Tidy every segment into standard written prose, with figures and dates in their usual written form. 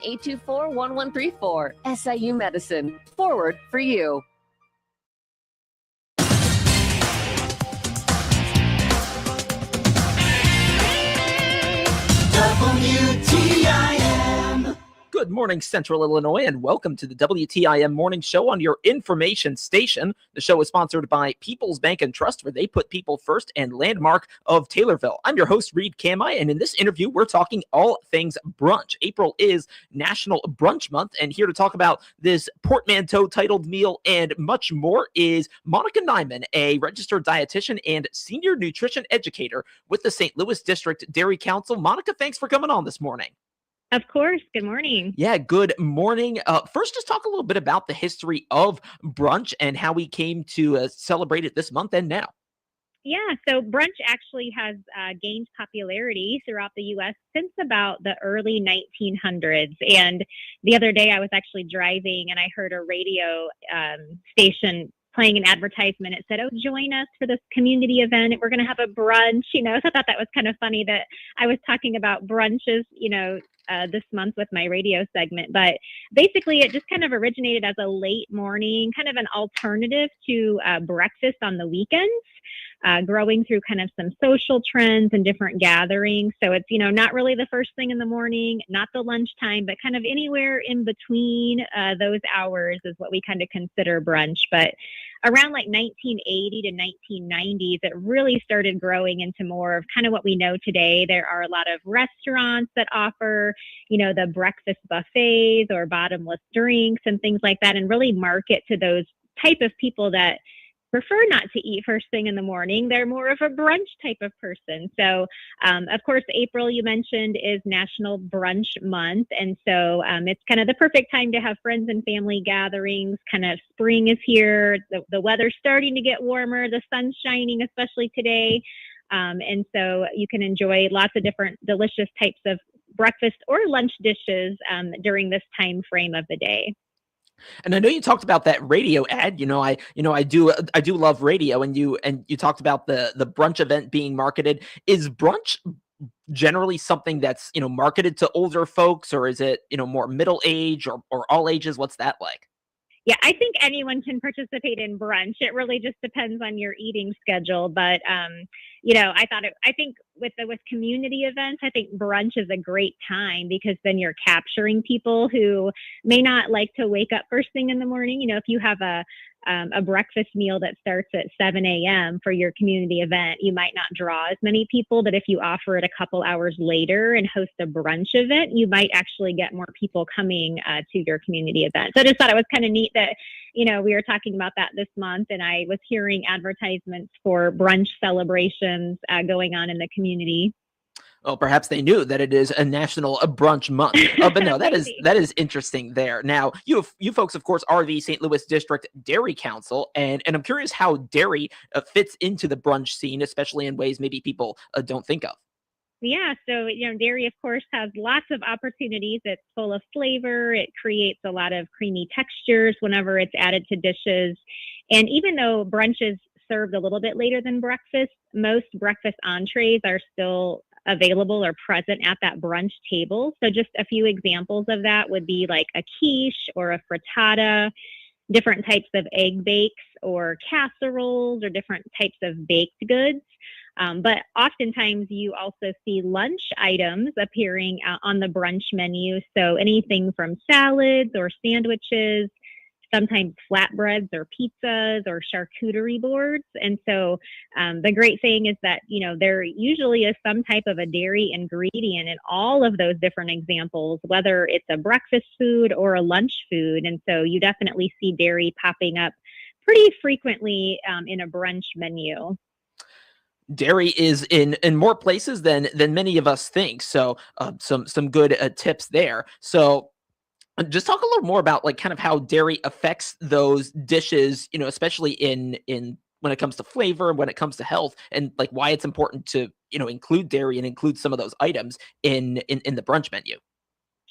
824-1134. SIU Medicine. Forward for you. WTIM. Good morning, Central Illinois, and welcome to the WTIM Morning Show on your information station. The show is sponsored by People's Bank and Trust, where they put people first, and Landmark of Taylorville. I'm your host, Reed Kamai, and in this interview, we're talking all things brunch. April is National Brunch Month, and here to talk about this portmanteau-titled meal and much more is Monica Nyman, a registered dietitian and senior nutrition educator with the St. Louis District Dairy Council. Monica, thanks for coming on this morning. Of course. Good morning. Yeah, good morning. First, just talk a little bit about the history of brunch and how we came to celebrate it this month and now. Yeah, so brunch actually has gained popularity throughout the U.S. since about the early 1900s. And the other day I was actually driving and I heard a radio station playing an advertisement. It said, "Oh, join us for this community event. We're going to have a brunch." So I thought that was kind of funny that I was talking about brunches, this month with my radio segment. But basically, it just kind of originated as a late morning, kind of an alternative to breakfast on the weekends, growing through kind of some social trends and different gatherings. So it's, not really the first thing in the morning, not the lunchtime, but kind of anywhere in between those hours is what we kind of consider brunch. But around like 1980 to 1990s, it really started growing into more of kind of what we know today. There are a lot of restaurants that offer, the breakfast buffets or bottomless drinks and things like that, and really market to those type of people that prefer not to eat first thing in the morning. They're more of a brunch type of person. So, of course, April, you mentioned, is National Brunch Month. And so it's kind of the perfect time to have friends and family gatherings. Kind of spring is here. The weather's starting to get warmer. The sun's shining, especially today. And so you can enjoy lots of different delicious types of breakfast or lunch dishes during this time frame of the day. And I know you talked about that radio ad. I do love radio, and you talked about the brunch event being marketed. Is brunch generally something that's, marketed to older folks, or is it, more middle age or all ages? What's that like? Yeah, I think anyone can participate in brunch. It really just depends on your eating schedule. But, I think with community events, I think brunch is a great time because then you're capturing people who may not like to wake up first thing in the morning. If you have a breakfast meal that starts at 7 a.m. for your community event, you might not draw as many people. But if you offer it a couple hours later and host a brunch event, you might actually get more people coming to your community event. So I just thought it was kind of neat that, we were talking about that this month, and I was hearing advertisements for brunch celebrations going on in the community. Well, perhaps they knew that it is a National Brunch Month. But no, that is interesting there. Now, you folks, of course, are the St. Louis District Dairy Council, and I'm curious how dairy fits into the brunch scene, especially in ways maybe people don't think of. Yeah, so dairy, of course, has lots of opportunities. It's full of flavor. It creates a lot of creamy textures whenever it's added to dishes. And even though brunch is served a little bit later than breakfast, most breakfast entrees are still available or present at that brunch table. So just a few examples of that would be like a quiche or a frittata, different types of egg bakes or casseroles or different types of baked goods. But oftentimes you also see lunch items appearing on the brunch menu. So anything from salads or sandwiches, sometimes flatbreads or pizzas or charcuterie boards. And so the great thing is that, there usually is some type of a dairy ingredient in all of those different examples, whether it's a breakfast food or a lunch food. And so you definitely see dairy popping up pretty frequently in a brunch menu. Dairy is in more places than many of us think. So some good tips there. So just talk a little more about like kind of how dairy affects those dishes, especially in when it comes to flavor and when it comes to health, and like why it's important to, include dairy and include some of those items in the brunch menu.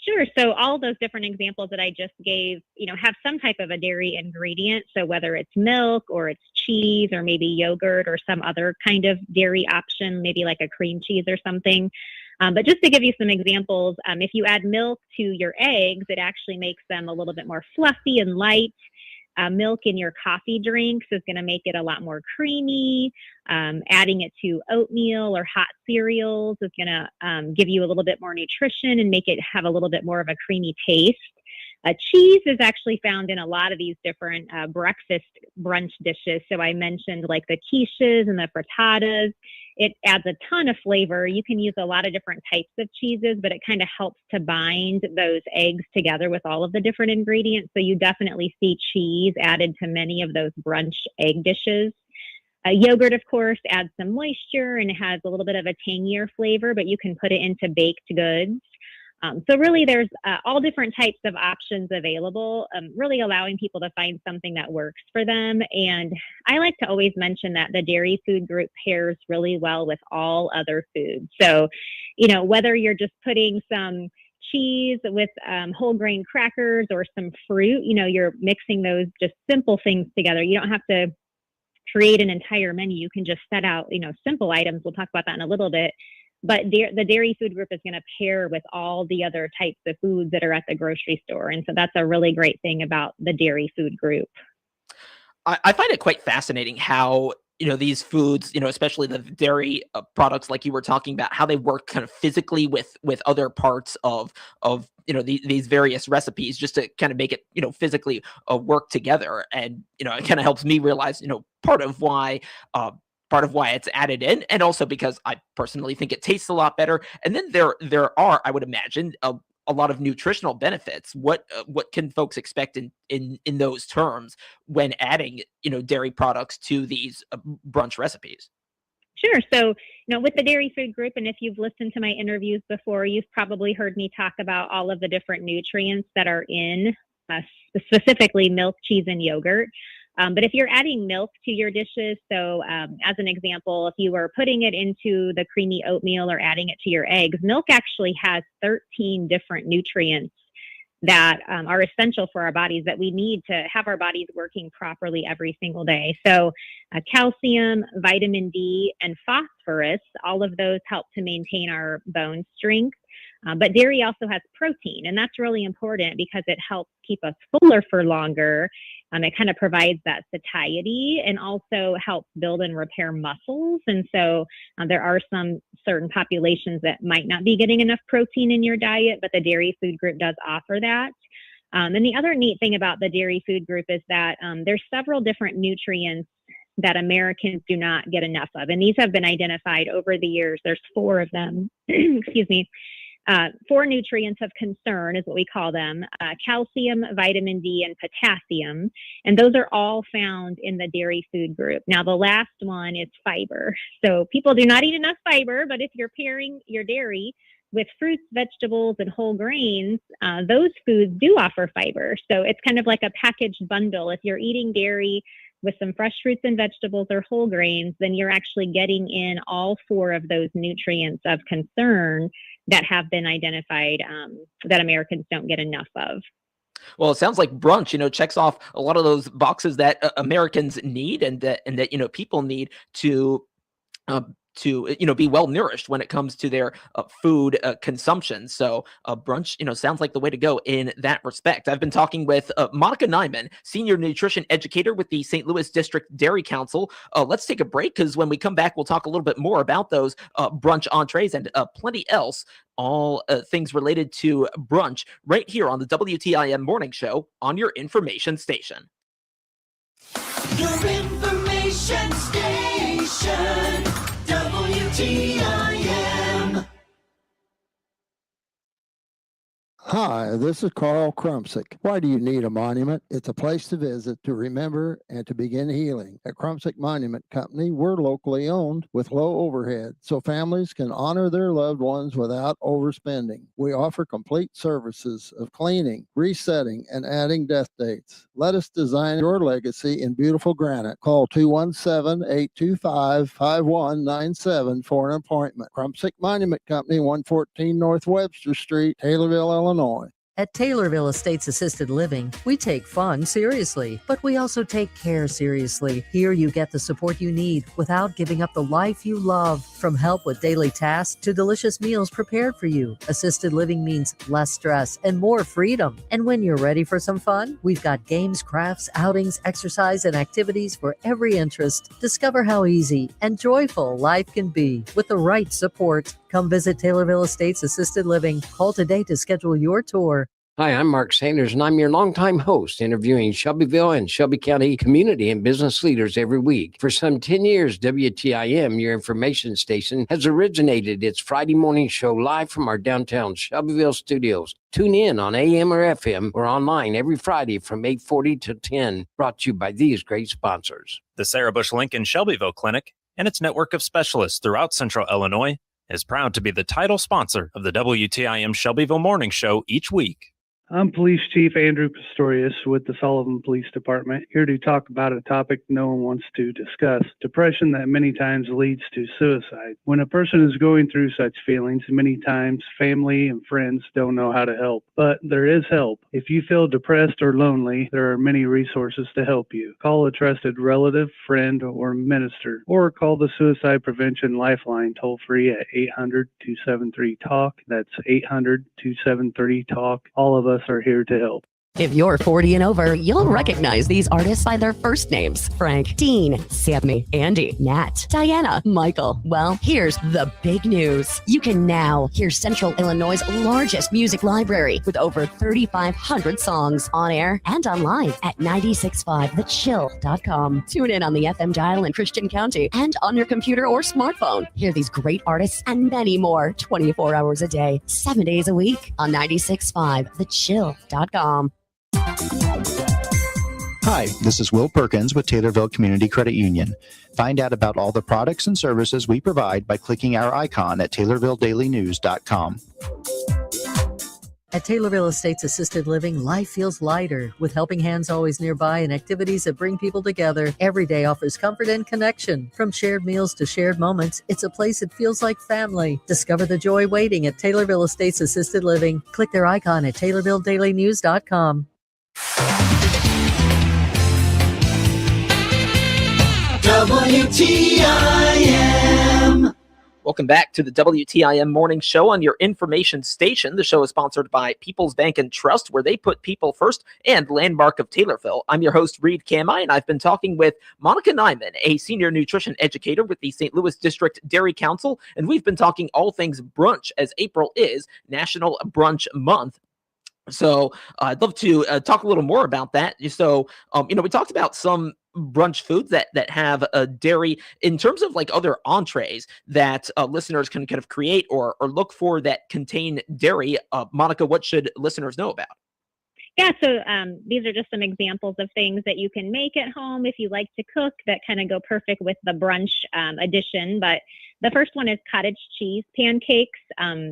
Sure. So all those different examples that I just gave, have some type of a dairy ingredient. So whether it's milk or it's cheese or maybe yogurt or some other kind of dairy option, maybe like a cream cheese or something. But just to give you some examples, if you add milk to your eggs, it actually makes them a little bit more fluffy and light. Milk in your coffee drinks is going to make it a lot more creamy. Adding it to oatmeal or hot cereals is going to give you a little bit more nutrition and make it have a little bit more of a creamy taste. Cheese is actually found in a lot of these different breakfast brunch dishes. So I mentioned like the quiches and the frittatas. It adds a ton of flavor. You can use a lot of different types of cheeses, but it kind of helps to bind those eggs together with all of the different ingredients. So you definitely see cheese added to many of those brunch egg dishes. Yogurt, of course, adds some moisture and it has a little bit of a tangier flavor, but you can put it into baked goods. So really there's all different types of options available, really allowing people to find something that works for them. And I like to always mention that the dairy food group pairs really well with all other foods. So, whether you're just putting some cheese with whole grain crackers or some fruit, you're mixing those just simple things together. You don't have to create an entire menu. You can just set out, simple items. We'll talk about that in a little bit. But the dairy food group is going to pair with all the other types of foods that are at the grocery store. And so that's a really great thing about the dairy food group. I find it quite fascinating how, these foods, especially the dairy products like you were talking about, how they work kind of physically with other parts of these various recipes just to kind of make it, physically work together. And, it kind of helps me realize, part of why it's added in, and also because I personally think it tastes a lot better. And then there are, I would imagine, a lot of nutritional benefits. What can folks expect in those terms when adding, dairy products to these brunch recipes? Sure. So, with the dairy food group, and if you've listened to my interviews before, you've probably heard me talk about all of the different nutrients that are in specifically milk, cheese, and yogurt. But if you're adding milk to your dishes, so as an example, if you were putting it into the creamy oatmeal or adding it to your eggs, milk actually has 13 different nutrients that are essential for our bodies that we need to have our bodies working properly every single day. So calcium, vitamin D, and phosphorus, all of those help to maintain our bone strength. But dairy also has protein, and that's really important because it helps keep us fuller for longer. It kind of provides that satiety and also helps build and repair muscles. And so there are some certain populations that might not be getting enough protein in your diet, but the dairy food group does offer that. And the other neat thing about the dairy food group is that there's several different nutrients that Americans do not get enough of. And these have been identified over the years. There's 4 of them. Excuse me. 4 nutrients of concern is what we call them: calcium, vitamin D, and potassium. And those are all found in the dairy food group. Now, the last one is fiber. So people do not eat enough fiber, but if you're pairing your dairy with fruits, vegetables, and whole grains, those foods do offer fiber. So it's kind of like a packaged bundle. If you're eating dairy with some fresh fruits and vegetables or whole grains, then you're actually getting in all 4 of those nutrients of concern that have been identified that Americans don't get enough of. Well, it sounds like brunch, checks off a lot of those boxes that Americans need and that people need to be well nourished when it comes to their food consumption. So brunch, sounds like the way to go in that respect. I've been talking with Monica Nyman, senior nutrition educator with the St. Louis District Dairy Council. Let's take a break, because when we come back, we'll talk a little bit more about those brunch entrees and plenty else, all things related to brunch, right here on the WTIM Morning Show on your information station. Your information station, WTIM. Hi, this is Carl Krumsick. Why do you need a monument? It's a place to visit, to remember, and to begin healing. At Krumsick Monument Company, we're locally owned with low overhead, so families can honor their loved ones without overspending. We offer complete services of cleaning, resetting, and adding death dates. Let us design your legacy in beautiful granite. Call 217-825-5197 for an appointment. Krumsick Monument Company, 114 North Webster Street, Taylorville, Illinois. At Taylorville Estates Assisted Living, we take fun seriously, but we also take care seriously. Here you get the support you need without giving up the life you love. From help with daily tasks to delicious meals prepared for you, assisted living means less stress and more freedom. And when you're ready for some fun, we've got games, crafts, outings, exercise, and activities for every interest. Discover how easy and joyful life can be with the right support. Come visit Taylorville Estates Assisted Living. Call today to schedule your tour. Hi, I'm Mark Sanders, and I'm your longtime host, interviewing Shelbyville and Shelby County community and business leaders every week. For some 10 years, WTIM, your information station, has originated its Friday morning show live from our downtown Shelbyville studios. Tune in on AM or FM or online every Friday from 8:40 to 10, brought to you by these great sponsors. The Sarah Bush Lincoln Shelbyville Clinic and its network of specialists throughout Central Illinois is proud to be the title sponsor of the WTIM Shelbyville Morning Show each week. I'm Police Chief Andrew Pistorius with the Sullivan Police Department, here to talk about a topic no one wants to discuss, depression that many times leads to suicide. When a person is going through such feelings, many times family and friends don't know how to help. But there is help. If you feel depressed or lonely, there are many resources to help you. Call a trusted relative, friend, or minister, or call the Suicide Prevention Lifeline toll-free at 800-273-TALK. That's 800-273-TALK. All of us are here to help. If you're 40 and over, you'll recognize these artists by their first names: Frank, Dean, Sammy, Andy, Nat, Diana, Michael. Well, here's the big news. You can now hear Central Illinois' largest music library with over 3,500 songs on air and online at 965thechill.com. Tune in on the FM dial in Christian County and on your computer or smartphone. Hear these great artists and many more 24 hours a day, 7 days a week on 965thechill.com. Hi, this is Will Perkins with Taylorville Community Credit Union. Find out about all the products and services we provide by clicking our icon at TaylorvilleDailyNews.com. At Taylorville Estates Assisted Living, life feels lighter with helping hands always nearby and activities that bring people together. Every day offers comfort and connection. From shared meals to shared moments, it's a place that feels like family. Discover the joy waiting at Taylorville Estates Assisted Living. Click their icon at TaylorvilleDailyNews.com. WTIM. Welcome back to the WTIM Morning Show on your information station. The show is sponsored by People's Bank and Trust, where they put people first, and Landmark of Taylorville. I'm your host, Reed Kamai, and I've been talking with Monica Nyman, a senior nutrition educator with the St. Louis District Dairy Council, and we've been talking all things brunch, as April is National Brunch Month. So I'd love to talk a little more about that. So, we talked about some brunch foods that have a dairy in terms of like other entrees that listeners can kind of create or look for that contain dairy. Monica, what should listeners know about? Yeah, so these are just some examples of things that you can make at home if you like to cook that kind of go perfect with the brunch edition. But the first one is cottage cheese pancakes.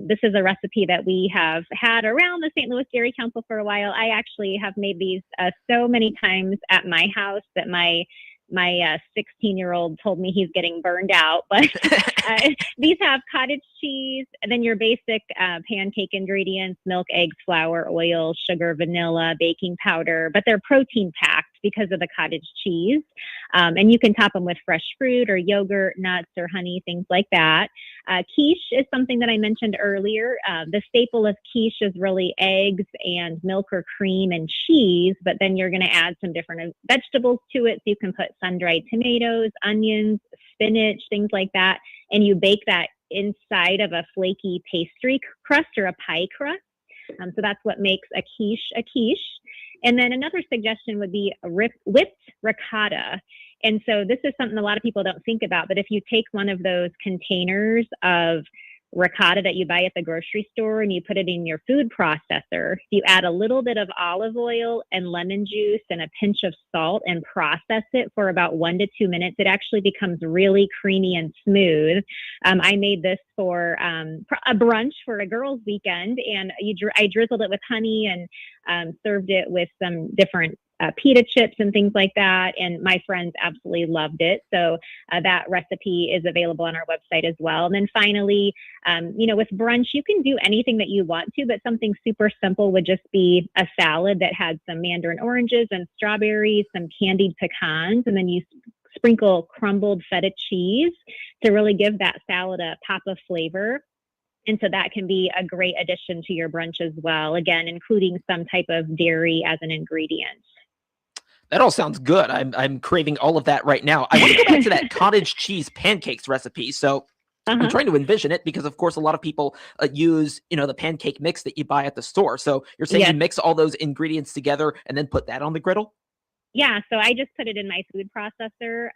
This is a recipe that we have had around the St. Louis Dairy Council for a while. I actually have made these so many times at my house that my 16-year-old told me he's getting burned out. But these have cottage cheese, and then your basic pancake ingredients: milk, eggs, flour, oil, sugar, vanilla, baking powder. But they're protein packed because of the cottage cheese. And you can top them with fresh fruit or yogurt, nuts, or honey, things like that. Quiche is something that I mentioned earlier. The staple of quiche is really eggs and milk or cream and cheese, but then you're going to add some different vegetables to it. So you can put sun-dried tomatoes, onions, spinach, things like that. And you bake that inside of a flaky pastry crust or a pie crust. So that's what makes a quiche a quiche. And then another suggestion would be a whipped ricotta. And so this is something a lot of people don't think about, but if you take one of those containers of ricotta that you buy at the grocery store and you put it in your food processor, you add a little bit of olive oil and lemon juice and a pinch of salt and process it for about 1 to 2 minutes, it actually becomes really creamy and smooth. I made this for a brunch for a girls' weekend, and I drizzled it with honey and served it with some different pita chips and things like that. And my friends absolutely loved it. So that recipe is available on our website as well. And then finally, with brunch, you can do anything that you want to, but something super simple would just be a salad that had some mandarin oranges and strawberries, some candied pecans, and then you sprinkle crumbled feta cheese to really give that salad a pop of flavor. And so that can be a great addition to your brunch as well. Again, including some type of dairy as an ingredient. That all sounds good. I'm craving all of that right now. I want to go back to that cottage cheese pancakes recipe. So I'm trying to envision it because, of course, a lot of people use, the pancake mix that you buy at the store. So you're saying you mix all those ingredients together and then put that on the griddle? Yeah, so I just put it in my food processor.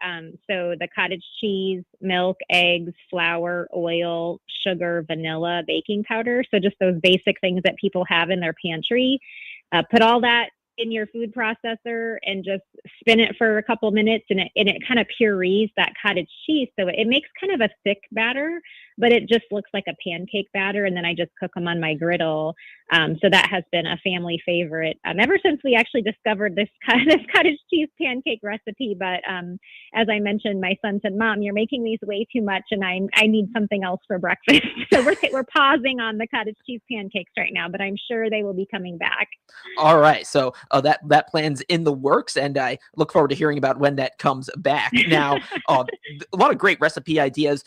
So the cottage cheese, milk, eggs, flour, oil, sugar, vanilla, baking powder. So just those basic things that people have in their pantry. Put all that in your food processor and just spin it for a couple minutes, and it kind of purees that cottage cheese. So it makes kind of a thick batter, but it just looks like a pancake batter. And then I just cook them on my griddle. So that has been a family favorite ever since we actually discovered this cottage cheese pancake recipe. But as I mentioned, my son said, "Mom, you're making these way too much, and I need something else for breakfast." So we're pausing on the cottage cheese pancakes right now, but I'm sure they will be coming back. All right. So that plan's in the works, and I look forward to hearing about when that comes back. Now, a lot of great recipe ideas.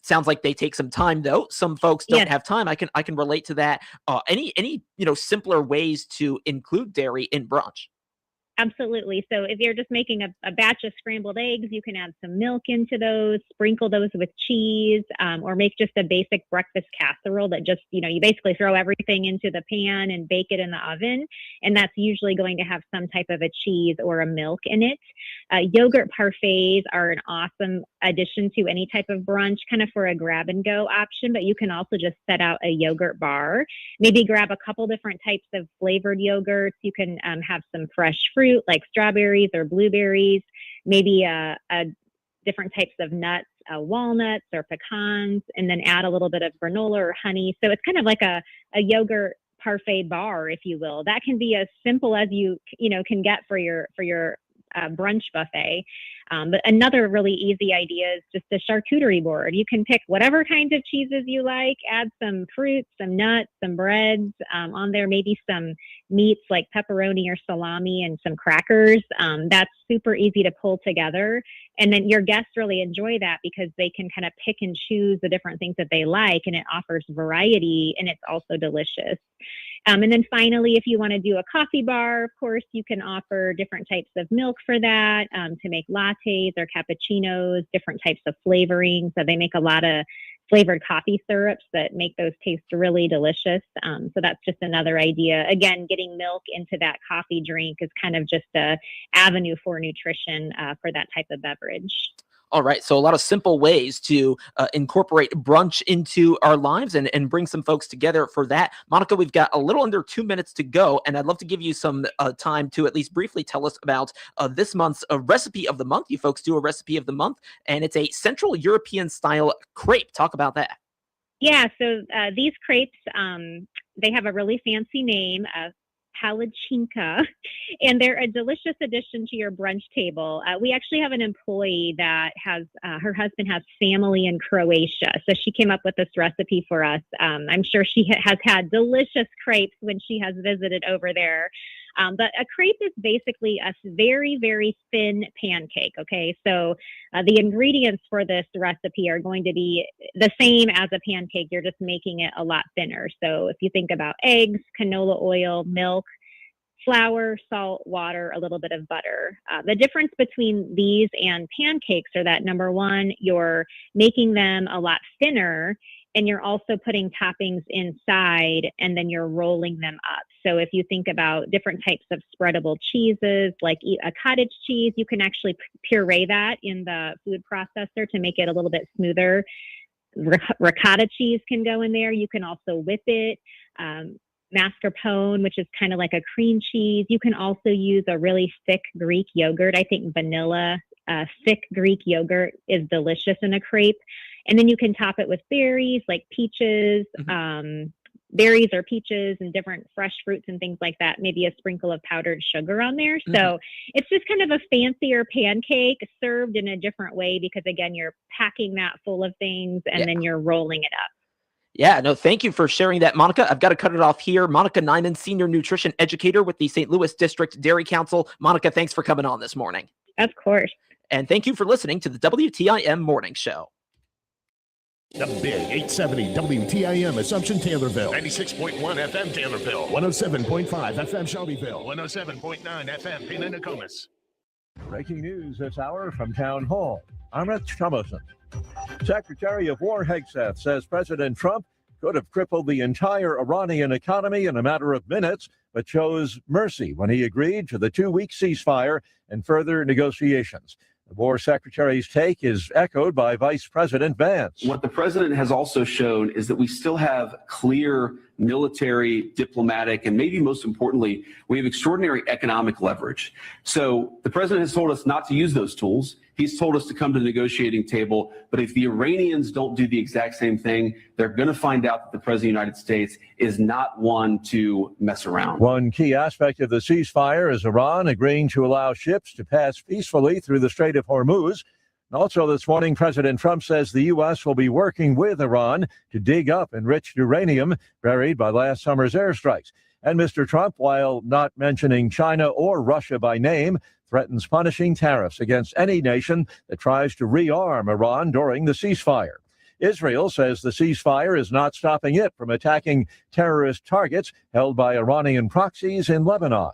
Sounds like they take some time, though. Some folks don't have time. I can relate to that. Any simpler ways to include dairy in brunch? Absolutely. So if you're just making a batch of scrambled eggs, you can add some milk into those, sprinkle those with cheese, or make just a basic breakfast casserole that just, you basically throw everything into the pan and bake it in the oven. And that's usually going to have some type of a cheese or a milk in it. Yogurt parfaits are an awesome addition to any type of brunch, kind of for a grab and go option, but you can also just set out a yogurt bar. Maybe grab a couple different types of flavored yogurts. You can have some fresh fruit like strawberries or blueberries, maybe different types of nuts, walnuts or pecans, and then add a little bit of granola or honey. So it's kind of like a yogurt parfait bar, if you will. That can be as simple as you can get for your brunch buffet. But another really easy idea is just a charcuterie board. You can pick whatever kinds of cheeses you like, add some fruits, some nuts, some breads on there, maybe some meats like pepperoni or salami and some crackers. That's super easy to pull together. And then your guests really enjoy that because they can kind of pick and choose the different things that they like, and it offers variety, and it's also delicious. And then finally, if you want to do a coffee bar, of course, you can offer different types of milk for that to make lattes or cappuccinos, different types of flavorings. So they make a lot of flavored coffee syrups that make those taste really delicious. So that's just another idea. Again, getting milk into that coffee drink is kind of just a avenue for nutrition for that type of beverage. All right. So a lot of simple ways to incorporate brunch into our lives and bring some folks together for that. Monica, we've got a little under 2 minutes to go, and I'd love to give you some time to at least briefly tell us about this month's recipe of the month. You folks do a recipe of the month, and it's a Central European style crepe. Talk about that. Yeah. So these crepes, they have a really fancy name, palichinka, and they're a delicious addition to your brunch table. We actually have an employee that has, her husband has family in Croatia. So she came up with this recipe for us. I'm sure she has had delicious crepes when she has visited over there. But a crepe is basically a very, very thin pancake. Okay. So the ingredients for this recipe are going to be the same as a pancake. You're just making it a lot thinner. So if you think about eggs, canola oil, milk, flour, salt, water, a little bit of butter. The difference between these and pancakes are that, number one, you're making them a lot thinner, and you're also putting toppings inside, and then you're rolling them up. So if you think about different types of spreadable cheeses, like a cottage cheese, you can actually puree that in the food processor to make it a little bit smoother. Ricotta cheese can go in there. You can also whip it. Mascarpone, which is kind of like a cream cheese. You can also use a really thick Greek yogurt. I think vanilla, thick Greek yogurt is delicious in a crepe. And then you can top it with berries like peaches, berries or peaches and different fresh fruits and things like that, maybe a sprinkle of powdered sugar on there. So it's just kind of a fancier pancake served in a different way because, again, you're packing that full of things and then you're rolling it up. Yeah, no, thank you for sharing that, Monica. I've got to cut it off here. Monica Nyman, Senior Nutrition Educator with the St. Louis District Dairy Council. Monica, thanks for coming on this morning. Of course. And thank you for listening to the WTIM Morning Show. The Big 870 WTIM Assumption Taylorville. 96.1 FM Taylorville. 107.5 FM Shelbyville. 107.9 FM Pena Nokomis. Breaking news this hour from Town Hall. I'm Rich Thomason. Secretary of War Hegseth says President Trump could have crippled the entire Iranian economy in a matter of minutes, but chose mercy when he agreed to the 2-week ceasefire and further negotiations. The War Secretary's take is echoed by Vice President Vance. What the president has also shown is that we still have clear military, diplomatic, and maybe most importantly, we have extraordinary economic leverage. So the president has told us not to use those tools. He's told us to come to the negotiating table. But if the Iranians don't do the exact same thing, they're going to find out that the president of the United States is not one to mess around. One key aspect of the ceasefire is Iran agreeing to allow ships to pass peacefully through the Strait of Hormuz. Also this morning, President Trump says the U.S. will be working with Iran to dig up enriched uranium buried by last summer's airstrikes. And Mr. Trump, while not mentioning China or Russia by name, threatens punishing tariffs against any nation that tries to rearm Iran during the ceasefire. Israel says the ceasefire is not stopping it from attacking terrorist targets held by Iranian proxies in Lebanon.